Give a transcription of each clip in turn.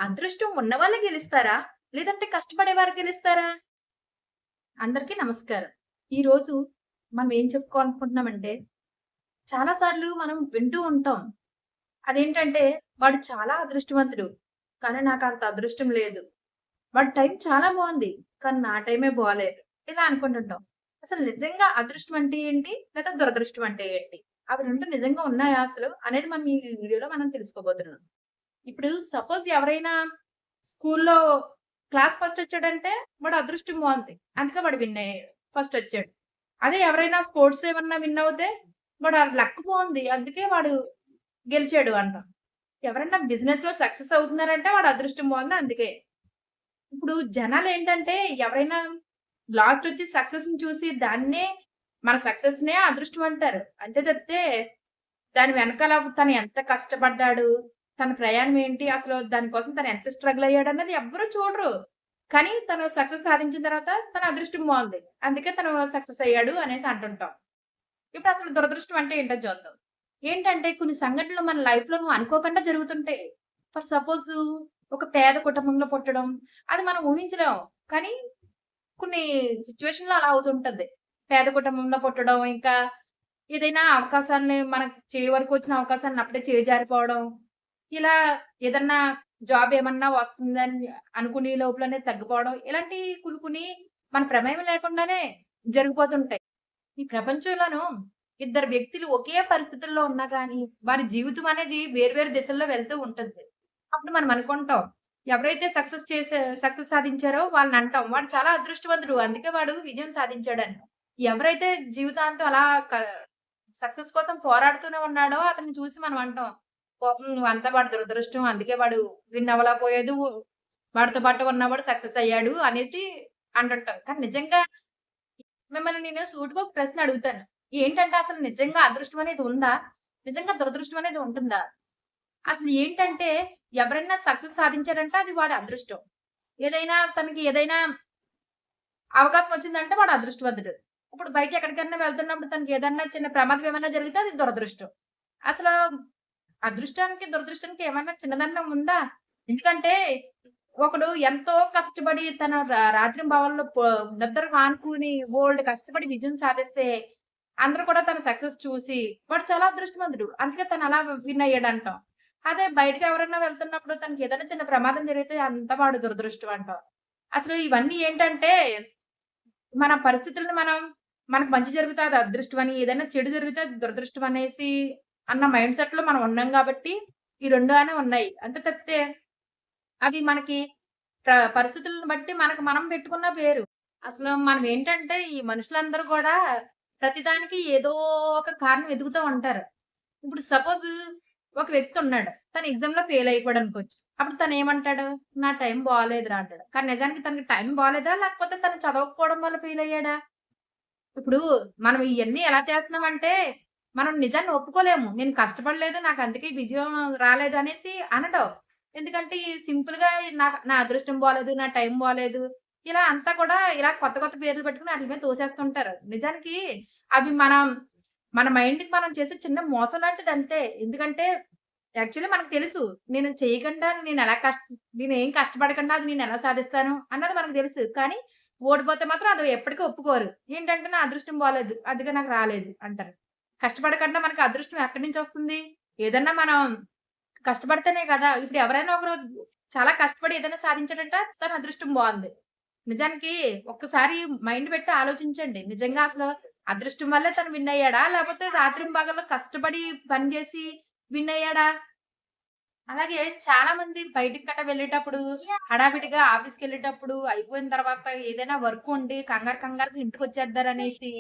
అదృష్టం ఉన్నవాళ్ళే గెలుస్తారా? లేదంటే కష్టపడేవారు గెలుస్తారా? అందరికీ నమస్కారం. ఈరోజు మనం ఏం చెప్పుకోవాలనుకుంటున్నామంటే, చాలా సార్లు మనం వింటూ ఉంటాం. అదేంటంటే, వాడు చాలా అదృష్టవంతుడు. కానీ నాకంత అదృష్టం లేదు. వాడి టైం చాలా బావుంది. కానీ నా టైమే బాలేదు. ఇలా అనుకుంటుంటాం. అసలు నిజంగా అదృష్టం అంటే ఏంటి? లేదా దురదృష్టం అంటే ఏంటి? అవి 2 నిజంగా ఉన్నాయా అసలు? అనేది మనం ఈ వీడియోలో మనం తెలుసుకోబోతున్నాం. ఇప్పుడు సపోజ్ ఎవరైనా స్కూల్లో క్లాస్ ఫస్ట్ వచ్చాడంటే వాడు అదృష్టం బావుంది. అందుకే వాడు విన్ అయ్యాడు. ఫస్ట్ వచ్చాడు. అదే ఎవరైనా స్పోర్ట్స్‌లో ఏమన్నా విన్ అవుతే వాడు లక్ బావుంది. అందుకే వాడు గెలిచాడు అంటాం. ఎవరైనా బిజినెస్‌లో సక్సెస్ అవుతున్నారంటే వాడు అదృష్టం బావుంది అందుకే. ఇప్పుడు జనాలేంటంటే ఎవరైనా లాస్ట్ వచ్చి సక్సెస్‌ని చూసి దాన్నే మన సక్సెస్‌నే అదృష్టం అంటారు. అంతే తప్పితే దాని వెనకాల తను ఎంత కష్టపడ్డాడు, తన ప్రయాణం ఏంటి, అసలు దాని కోసం తను ఎంత స్ట్రగుల్ అయ్యాడన్నది ఎవ్వరు చూడరు. కానీ తను సక్సెస్ సాధించిన తర్వాత తన అదృష్టం బావుంది. అందుకే తను సక్సెస్ అయ్యాడు అనేసి అంటుంటాం. ఇప్పుడు అసలు దురదృష్టం అంటే ఏంటో చూద్దాం. ఏంటంటే కొన్ని సంఘటనలు మన లైఫ్‌లో నువ్వు అనుకోకుండా జరుగుతుంటాయి. ఫర్ సపోజు ఒక పేద కుటుంబంలో పుట్టడం, అది మనం ఊహించలేం. కానీ కొన్ని సిట్యుయేషన్‌లో అలా అవుతుంటది. పేద కుటుంబంలో పుట్టడం, ఇంకా ఏదైనా అవకాశాన్ని మనకు చేయి వరకు వచ్చిన అవకాశాన్ని అప్పుడే చేజారిపోవడం. ఇలా ఏదన్నా జాబ్ ఏమన్నా వస్తుందని అనుకునే లోపలనే తగ్గిపోవడం. ఇలాంటియి కొన్ని మన ప్రమేయం లేకుండానే జరిగిపోతుంటాయి. ఈ ప్రపంచంలోను ఇద్దరు వ్యక్తులు ఒకే పరిస్థితుల్లో ఉన్నా గాని, వారి జీవితం అనేది వేరు వేరు దిశల్లో వెళ్తూ ఉంటుంది. అప్పుడు మనం అనుకుంటాం. ఎవరైతే సక్సెస్ సాధించారో వాళ్ళనంటాం. వాడు చాలా అదృష్టవంతుడు. అందుకే వాడు విజయం సాధించాడని. ఎవరైతే జీవితాంతం అలా క సక్సెస్ కోసం పోరాడుతూనే ఉన్నాడో అతన్ని చూసి మనం అంటాం. పాపం నువ్వంతా వాడి దురదృష్టం. అందుకే వాడు విన్ అవ్వలేకపోయాడు. వాడితో పాటు ఉన్నవాడు సక్సెస్ అయ్యాడు అనేసి అంటుంటాం. కానీ నిజంగా మిమ్మల్ని నేను సూటిగా ఒక ప్రశ్న అడుగుతాను. ఏంటంటే అసలు నిజంగా అదృష్టం అనేది ఉందా? నిజంగా దురదృష్టం అనేది ఉంటుందా? అసలు ఏంటంటే ఎవరైనా సక్సెస్ సాధించారంటే అది వాడి అదృష్టం. తనకి ఏదైనా అవకాశం వచ్చిందంటే వాడు అదృష్టవంతుడు. ఇప్పుడు బయట ఎక్కడికన్నా వెళ్తున్నప్పుడు తనకి ఏదన్నా చిన్న ప్రమాదం ఏమన్నా జరిగితే అది దురదృష్టం. అసలు అదృష్టానికి, దురదృష్టానికి ఏమన్నా చిన్నదనం ఉందా? ఎందుకంటే ఒకడు ఎంతో కష్టపడి తన రాత్రింబవళ్ళు నిద్ర మానుకుని బోలెడు కష్టపడి విజయం సాధిస్తే అందరూ కూడా తన సక్సెస్ చూసి వాడు చాలా అదృష్టవంతుడు. అందుకే తను అలా విన్ అయ్యాడంటాం. అదే బయటకి ఎవరన్నా వెళ్తున్నప్పుడు తనకి ఏదైనా చిన్న ప్రమాదం జరిగితే అంతా వాడు దురదృష్టం అంటాం. అసలు ఇవన్నీ ఏంటంటే మన పరిస్థితులను మనకు మంచి జరిగితే అది అదృష్టం అని, ఏదైనా చెడు జరిగితే అది దురదృష్టం అనేసి అన్న మైండ్ సెట్‌లో మనం ఉన్నాం గాబట్టి, ఈ 2 అనే ఉన్నాయి. అంతే తప్పితే అవి మనకి పరిస్థితులను బట్టి మనకు మనం పెట్టుకున్న పేరు. అసలు మనం ఏంటంటే ఈ మనుషులందరూ కూడా ప్రతిదానికి ఏదో ఒక కారణం వెతుకుతూ ఉంటారు. ఇప్పుడు సపోజ్ ఒక వ్యక్తి ఉన్నాడు. తను ఎగ్జామ్‌లో ఫెయిల్ అయిపోయాడనుకోవచ్చు. అప్పుడు తనేమంటాడు? నా టైం బాలేదురా అంటాడు. కానీ నిజానికి తనకి టైం బాలేదా? లేకపోతే తను చదవకపోవడం వల్ల ఫెయిల్ అయ్యాడా? ఇప్పుడు మనం ఇయన్నీ ఎలా చేస్తున్నామంటే, మనం నిజాన్ని ఒప్పుకోలేము. నేను కష్టపడలేదు. నాకందుకే ఈ విజయం రాలేదనేసి అనడం. ఎందుకంటే ఈ సింపుల్‌గా నా అదృష్టం బాలేదు. నా టైం బాలేదు. ఇలా అంతా కూడా ఇలా కొత్త కొత్త పేర్లు పెట్టుకొని ఆటిల మీద తోసేస్తుంటారు. నిజానికి అవి మన మైండ్‌కి మనం చేసే చిన్న మోసం లాంటిదంతే. ఎందుకంటే యాక్చువల్లీ మనకు తెలుసు. నేను చేయకుండా నేనేం కష్టపడకుండా అది నేనెలా సాధిస్తాను అన్నది మనకు తెలుసు. కానీ ఓడిపోతే మాత్రం అది ఎప్పటికి ఒప్పుకోరు. ఏంటంటే నా అదృష్టం బాలేదు. అందుకే నాకు రాలేదు అంటారు. కష్టపడకుండా మనకు అదృష్టం ఎక్కడి నుంచొస్తుంది? ఏదన్నా మనం కష్టపడితేనే కదా! ఇప్పుడు ఎవరైనా ఒకరు చాలా కష్టపడి ఏదైనా సాధించాడంటే తన అదృష్టం బావుంది. నిజానికి ఒక్కసారి మైండ్ పెట్టి ఆలోచించండి. నిజంగా అసలు అదృష్టం వల్లే తను విన్ అయ్యాడా? లేపోతే రాత్రింబగళ్ళు కష్టపడి పని జేసి విన్ అయ్యాడా? అలాగే చాలా మంది బయటికి వెళ్ళేటప్పుడు హడావిడిగా ఆఫీస్‌కెళ్ళేటప్పుడు అయిపోయిన తర్వాత ఏదైనా వర్క్ ఉండి కంగారుగా ఇంటికొచ్చేద్దారనేసి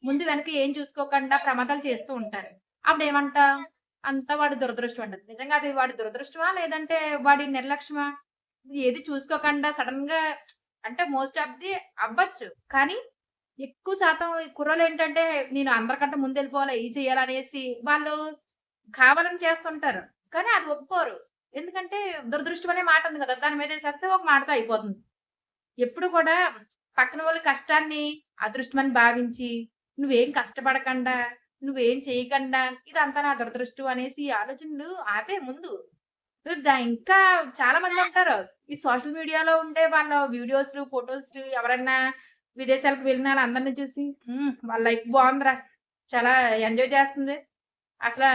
ముందు వెనక ఏం చూసుకోకుండా ప్రమాదాలు చేస్తూ ఉంటారు. అప్పుడేమంటాం? అంతా వాడి దురదృష్టం అంటారు. నిజంగా అది వాడి దురదృష్టమా? లేదంటే వాడి నిర్లక్ష్యమా? ఏది చూసుకోకుండా సడెన్‌గా అంటే మోస్ట్ ఆఫ్ ది అవ్వచ్చు. కానీ ఎక్కువ శాతం ఈ కుర్రోళ్ళేంటంటే నేను అందరికంటే ముందెళ్ళిపోవాలి, ఇయి చేయాలనేసి వాళ్ళు కావాలని చేస్తుంటారు. కానీ అది ఒప్పుకోరు. ఎందుకంటే దురదృష్టం అనే మాట ఉంది కదా! దాని మీదేసేస్తే ఒక మాటతో అయిపోతుంది. ఎప్పుడు కూడా పక్కన వాళ్ళ కష్టాన్ని అదృష్టమని భావించి, నువ్వేం కష్టపడకండా, నువ్వేం చేయకండా, ఇదంతా నా దురదృష్టం అనేసి ఆలోచనలు ఆపేయి ముందు. ఇంకా చాలా మందుంటారు. ఈ సోషల్ మీడియాలో ఉండే వాళ్ళ వీడియోస్‌లు, ఫోటోస్‌లు ఎవరన్నా విదేశాలకు వెళ్ళిన ఆళ్ళందరిని చూసి, వాళ్ళ లైఫ్ బావుందిరా! చాలా ఎంజాయ్ చేస్తుంది. అసల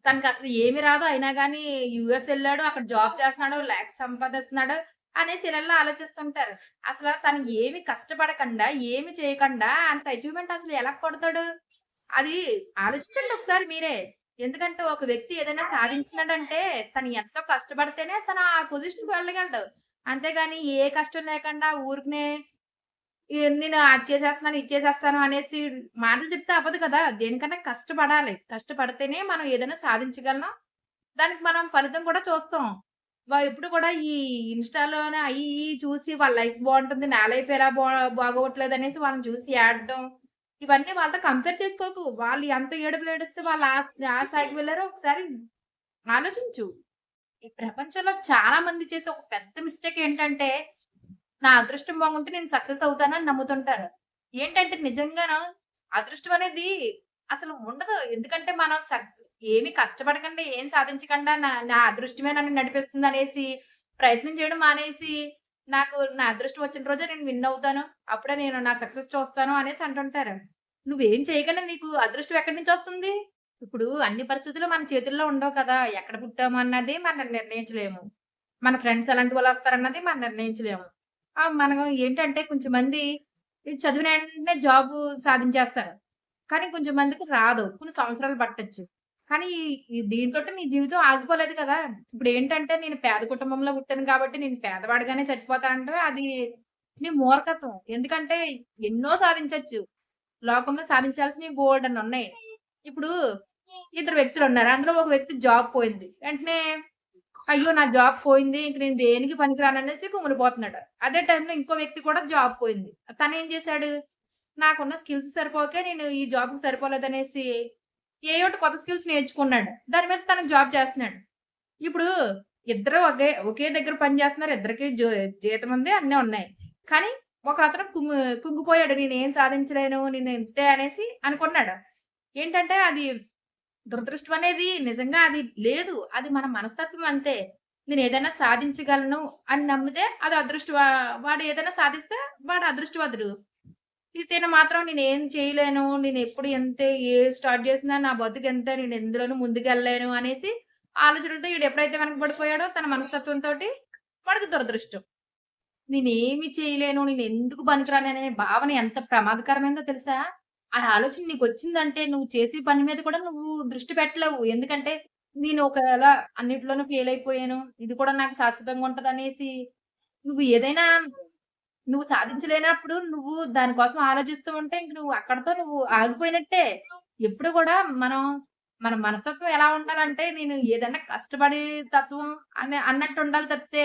తనకసలు ఏమి రాదు. అయినా గాని యూఎస్ ఎళ్ళాడు. అక్కడ జాబ్ చేస్తున్నాడు. లాక్స్ సంపాదిస్తున్నాడు అనేసి ఈళ్ళలా ఆలోచిస్తుంటారు. అసల తను ఏమి కష్టపడకుండా, ఏమి చేయకుండా అంత అచీవ్‌మెంట్ అసలు ఎలా కొడతాడు? అది ఆలోచించండి ఒకసారి మీరే. ఎందుకంటే ఒక వ్యక్తి ఏదైనా సాధించినాడంటే తను ఎంతో కష్టపడితేనే తను ఆ పొజిషన్‌కి వెళ్ళగలడు. అంతేగాని ఏ కష్టం లేకుండా ఊరికనే నేను అది చేసేస్తున్నాను, ఇది చేసేస్తాను అనేసి మాటలు చెప్తే అవ్వదు కదా! దేనికన్నా కష్టపడాలి. కష్టపడితేనే మనం ఏదైనా సాధించగలం. దానికి మనం ఫలితం కూడా చూస్తాం. ఎప్పుడు కూడా ఈ ఇన్‌స్టా‌లోనే అయి ఇయి చూసి వాళ్ళ లైఫ్ బావుంటుంది. నా లైఫ్ ఎలా బాగోట్లేదనేసి వాళ్ళని చూసి ఏడడం. ఇవన్నీ వాళ్ళతో కంపేర్ చేసుకోకు. వాళ్ళు ఎంత ఏడుపులు ఏడుస్తే వాళ్ళు ఆ స్థాయికి వెళ్లారో ఒకసారి ఆలోచించు. ఈ ప్రపంచంలో చాలా మంది చేసే ఒక పెద్ద మిస్టేక్ ఏంటంటే, నా అదృష్టం బాగుంటే నేను సక్సెస్ అవుతానని నమ్ముతుంటారు. ఏంటంటే నిజంగాను అదృష్టం అనేది అసలు ఉండదు. ఎందుకంటే మనం ఏమి కష్టపడకుండా, ఏం సాధించకుండా నా నా అదృష్టమే నన్ను నడిపిస్తుందనేసి ప్రయత్నం చేయడం మానేసి, నాకు నా అదృష్టం వచ్చిన రోజే నేను విన్ అవుతాను. అప్పుడే నేను నా సక్సెస్ చూస్తాను అనేసి అంటుంటారు. నువ్వేం చేయకుండా నీకు అదృష్టం ఎక్కడి నుంచొస్తుంది? ఇప్పుడు అన్ని పరిస్థితులు మన చేతుల్లో ఉండవు కదా! ఎక్కడ పుట్టాము అన్నది మనం నిర్ణయించలేము. మన ఫ్రెండ్స్ ఎలాంటి వాళ్ళొస్తారన్నది మనం నిర్ణయించలేము. మనం ఏంటంటే కొంచెం మంది ఈ చదివిన వెంటనే జాబు సాధించేస్తారు. కానీ కొంచెం మందికి రాదు. కొన్ని సంవత్సరాలు పట్టొచ్చు. కానీ ఈ దీనితోటి నీ జీవితం ఆగిపోలేదు కదా! ఇప్పుడేంటంటే నేను పేద కుటుంబంలో పుట్టాను కాబట్టి నేను పేదవాడిగానే చచ్చిపోతానంటే అది నీ మూర్ఖత్వం. ఎందుకంటే ఎన్నో సాధించొచ్చు. లోకంలో సాధించాల్సినవి బోలెడన్నున్నాయి. ఇప్పుడు ఇద్దరు వ్యక్తులున్నారు. అందులో ఒక వ్యక్తి జాబ్ పోయింది. వెంటనే అయ్యో! నా జాబ్ పోయింది. ఇంక నేను దేనికి పనికిరాననేసి కుమిలిపోతున్నాడు. అదే టైంలో ఇంకో వ్యక్తి కూడా జాబ్ పోయింది. తనేం చేశాడు? నాకున్న స్కిల్స్ సరిపోకే నేను ఈ జాబ్‌కి సరిపోలేదనేసి ఏయోటి కొత్త స్కిల్స్ నేర్చుకున్నాడు. దాని మీద తను జాబ్ చేస్తున్నాడు. ఇప్పుడు ఇద్దరు ఒకే దగ్గర పని చేస్తున్నారు. ఇద్దరికీ జీతం ఉంది. అన్నీ ఉన్నాయి. కానీ ఒకతను కుంగిపోయాడు. నేనేం సాధించలేను. నేను ఇంతే అనేసి అనుకున్నాడు. ఏంటంటే అది దురదృష్టం అనేది నిజంగా అది లేదు. అది మన మనస్తత్వం అంతే. నేనేదైనా సాధించగలను అని నమ్మితే అది వాడు ఏదైనా సాధిస్తే వాడు అదృష్టవంతుడు. తిను మాత్రం నేనేం చేయలేను. నేనెప్పుడు ఎంతే స్టార్ట్ చేసినా నా బతుకెంతే. నేను ఎందులోనూ ముందుకెళ్ళలేను అనేసి ఆలోచనలతో ఈడెప్పుడైతే వెనకబడిపోయాడో తన మనస్తత్వంతోటి వాడికి దురదృష్టం. నేనేమి చేయలేను. నేనెందుకు పనికిరాననే భావన ఎంత ప్రమాదకరమైందో తెలుసా? ఆ ఆలోచన నీకొచ్చిందంటే నువ్వు చేసే పని మీద కూడా నువ్వు దృష్టి పెట్టలేవు. ఎందుకంటే నేను ఒకవేళ అన్నిట్లోనూ ఫెయిల్ అయిపోయాను. ఇది కూడా నాకు శాశ్వతంగా ఉంటదనేసి నువ్వు ఏదైనా నువ్వు సాధించలేనప్పుడు నువ్వు దాని కోసం ఆలోచిస్తూ ఉంటే ఇంక నువ్వు అక్కడితో నువ్వు ఆగిపోయినట్టే. ఎప్పుడు కూడా మనం మన మనస్తత్వం ఎలా ఉండాలంటే నేను ఏదన్నా కష్టపడే తత్వం అన్నట్టు ఉండాలి తప్పితే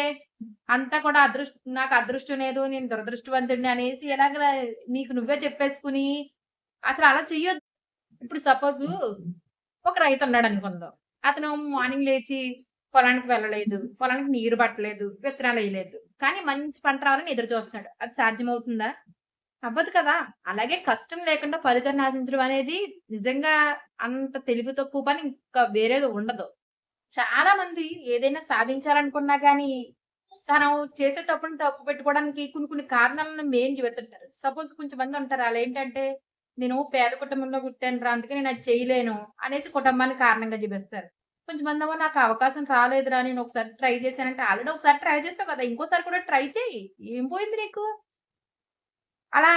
అంతా కూడా నాకు అదృష్టం లేదు. నేను దురదృష్టవంతుడిని అనేసి ఎలాగ నీకు నువ్వే చెప్పేసుకొని అసలు అలా చెయ్యొద్దు. ఇప్పుడు సపోజు ఒక రైతున్నాడనుకుందాం. అతను మార్నింగ్ లేచి పొలానికి వెళ్ళలేదు. పొలానికి నీరు పట్టలేదు. విత్తనాలెయలేదు. కానీ మంచి పంట రావాలని ఎదురు చూస్తున్నాడు. అది సాధ్యమవుతుందా? అవ్వదు కదా! అలాగే కష్టం లేకుండా ఫలితాన్ని ఆశించడం అనేది నిజంగా అంత తెలివి తక్కువ పని ఇంకా వేరేది ఉండదు. చాలా మంది ఏదైనా సాధించాలనుకున్నా గానీ, తను చేసే తప్పుని తప్పు పెట్టుకోవడానికి కొన్ని కొన్ని కారణాలను మెయిన్ చెబుతుంటారు. సపోజ్ కొంచెమందుంటారు ఆళ్ళేంటంటే, నేను పేద కుటుంబంలో పుట్టానురా! అందుకే నేనది చేయలేను అనేసి కుటుంబాన్ని కారణంగా చూపిస్తారు. కొంచెమందేమో నాకు అవకాశం రాలేదురా! నేనొకసారి ట్రై చేశానంటే, ఆల్రెడీ ఒకసారి ట్రై చేసావు కదా! ఇంకోసారి కూడా ట్రై చెయ్యి. ఏం పోయింది నీకు? అలా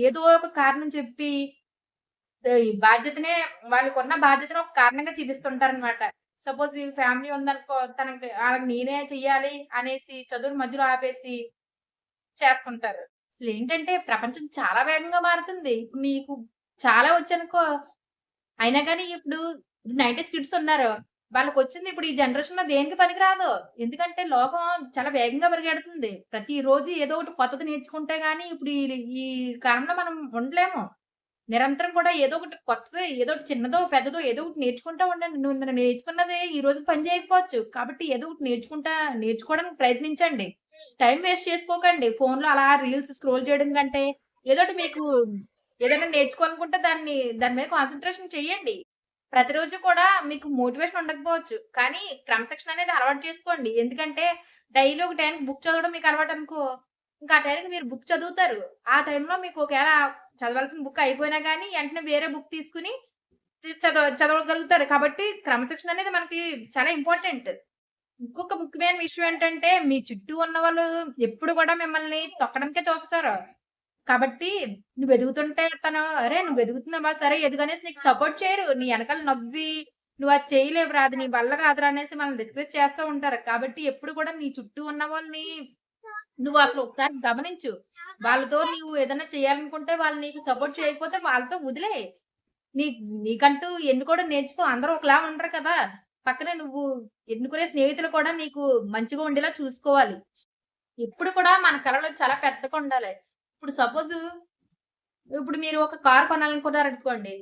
ఏదో ఒక కారణం చెప్పి ఈ బాధ్యతనే వాళ్ళకున్న బాధ్యతను ఒక కారణంగా చూపిస్తుంటారనమాట. సపోజ్ ఈ ఫ్యామిలీ ఉందనుకో ఆళ్ళకి నేనే చెయ్యాలి అనేసి చదువుని మధ్యలో ఆపేసి చేస్తుంటారు. అసలేంటంటే ప్రపంచం చాలా వేగంగా మారుతుంది. ఇప్పుడు నీకు చాలా వచ్చనుకో అయినా గాని ఇప్పుడు 90స్ కిడ్స్ ఉన్నారు. వాళ్ళకొచ్చింది ఇప్పుడు ఈ జనరేషన్‌లో దేనికి పనికిరాదు. ఎందుకంటే లోకం చాలా వేగంగా పరిగెడుతుంది. ప్రతిరోజు ఏదో ఒకటి కొత్తది నేర్చుకుంటే గాని ఇప్పుడు ఈ కాలంలో మనం ఉండలేము. నిరంతరం కూడా ఏదో ఒకటి కొత్తది ఏదో ఒకటి చిన్నదో, పెద్దదో ఏదో ఒకటి నేర్చుకుంటా ఉండండి. నువ్వు నిన్న నేర్చుకున్నది ఈ రోజుకి పని చేయకపోవచ్చు. కాబట్టి ఏదో ఒకటి నేర్చుకోవడానికి ప్రయత్నించండి. టైం వేస్ట్ చేసుకోకండి. ఫోన్‌లో అలా రీల్స్ స్క్రోల్ చేయడం కంటే ఏదోటి మీకు ఏదైనా నేర్చుకోవాలనుకుంటే దాని మీద కాన్సంట్రేషన్ చేయండి. ప్రతిరోజు కూడా మీకు మోటివేషన్ ఉండకపోవచ్చు. కానీ క్రమశిక్షణ అనేది అలవాటు చేసుకోండి. ఎందుకంటే డైలీ ఒక టైంకి బుక్ చదవడం మీకు అలవాటనుకో, ఇంకా ఆ టైంకి మీరు బుక్ చదువుతారు. ఆ టైంలో మీకు ఒకవేళ చదవాల్సిన బుక్ అయిపోయినా గానీ వెంటనే వేరే బుక్ తీసుకొని చదవగలుగుతారు. కాబట్టి క్రమశిక్షణ అనేది మనకి చాలా ఇంపార్టెంట్. ఇంకొక ముఖ్యమైన విషయం ఏంటంటే మీ చుట్టూ ఉన్నవాళ్ళు ఎప్పుడు కూడా మిమ్మల్ని తొక్కడానికే చూస్తారు. కాబట్టి నువ్వు ఎదుగుతుంటే తను "అరే! నువ్వు ఎదుగుతున్నావా? సరే ఎదుగు" అనేసి నీకు సపోర్ట్ చేయరు. నీ ఎనకాల నవ్వి "నువ్వు అది చేయలేవురా! అది నీ వల్ల కాదురా" అనేసి మనల్ని డిస్కరేజ్ చేస్తూ ఉంటారు. కాబట్టి ఎప్పుడు కూడా నీ చుట్టూ ఉన్న వాళ్ళని నువ్వు అసలు ఒకసారి గమనించు. వాళ్ళతో నీవు ఏదైనా చేయాలనుకుంటే వాళ్ళు నీకు సపోర్ట్ చేయకపోతే వాళ్ళతో వదిలేయి. నీ నీకంటూ ఎన్నుకోవడం నేర్చుకో. అందరూ ఒకలా ఉండరు కదా! పక్కన నువ్వు ఎన్నుకునే స్నేహితులు కూడా నీకు మంచిగా ఉండేలా చూసుకోవాలి. ఎప్పుడు కూడా మన కలలు చాలా పెద్దగుండాలి. ఇప్పుడు సపోజు ఇప్పుడు మీరు ఒక కార్ కొనాలనుకున్నారనుకోండి.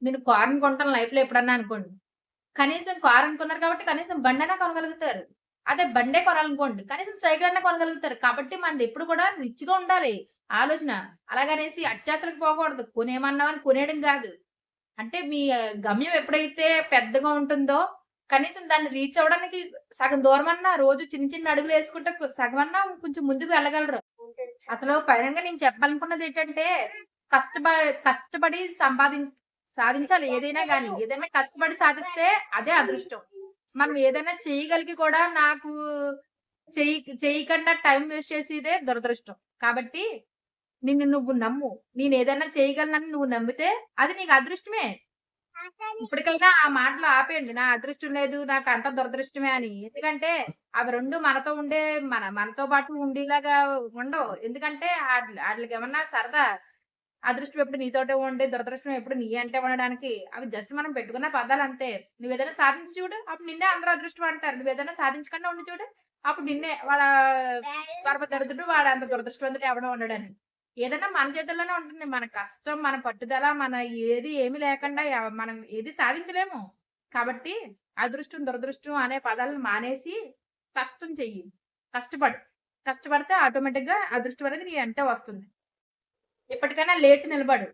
నేను కార్‌ని కొంటాను లైఫ్‌లో ఎప్పుడన్నా అనుకోండి. కనీసం కార్ అనుకున్నారు కాబట్టి కనీసం బండైనా కొనగలుగుతారు. అదే బండే కొనాలనుకోండి. కనీసం సైకిల్ అన్నా కొనగలుగుతారు. కాబట్టి మనది ఎప్పుడు కూడా రిచ్‌గా ఉండాలి ఆలోచన. అలాగనేసి అత్యాశలకు పోకూడదు. కొనేమన్నామని కొనేయడం గాదు. అంటే మీ గమ్యం ఎప్పుడైతే పెద్దగా ఉంటుందో, కనీసం దాన్ని రీచ్ అవ్వడానికి సగం దూరమన్నా రోజు చిన్న చిన్న అడుగులేసుకుంటే సగమన్నా కొంచెం ముందుకు వెళ్ళగలరు. అసలు ఫైనల్‌గా నేను చెప్పాలనుకున్నదేంటంటే, కష్టప కష్టపడి సాధించాలి ఏదైనా గాని. ఏదైనా కష్టపడి సాధిస్తే అదే అదృష్టం. మనం ఏదైనా చేయగలిగి కూడా నాకు చేయకుండా టైం వేస్ట్ చేసేదే దురదృష్టం. కాబట్టి నిన్ను నువ్వు నమ్ము. నేనేదైనా చేయగలనని నువ్వు నమ్మితే అది నీకు అదృష్టమే. ఇప్పటికైనా ఆ మాటలు ఆపేయండి. నా అదృష్టం లేదు, నాకంతా దురదృష్టమే అని. ఎందుకంటే అవి 2 మనతో ఉండే మనతో పాటు ఉండేలాగా ఉండవు. ఎందుకంటే ఆటిలకేమన్నా సరదా. అదృష్టం ఎప్పుడు నీతోటే ఉండి, దురదృష్టం ఎప్పుడు నీ అంటే ఉండడానికి అవి జస్ట్ మనం పెట్టుకున్న పదాలంతే. నువ్వేదైనా సాధించి చూడు, అప్పుడు నిన్నే అందరూ అదృష్టం అంటారు. నువ్వేదైనా సాధించకుండా ఉండి చూడు, అప్పుడు నిన్నే పరమదరిద్రుడు వాడంత దురదృష్టవంతుడు ఎవడు ఉండడని. ఏదైనా మన చేతుల్లోనే ఉంటుంది. మన కష్టం, మన పట్టుదల, మన ఏమి లేకుండా మనం ఏది సాధించలేము. కాబట్టి అదృష్టం, దురదృష్టం అనే పదాలను మానేసి కష్టం చెయ్యి. కష్టపడు. కష్టపడితే ఆటోమేటిక్‌గా అదృష్టం అనేది నీ ఎంట వస్తుంది. ఎప్పటికైనా లేచి నిలబడు.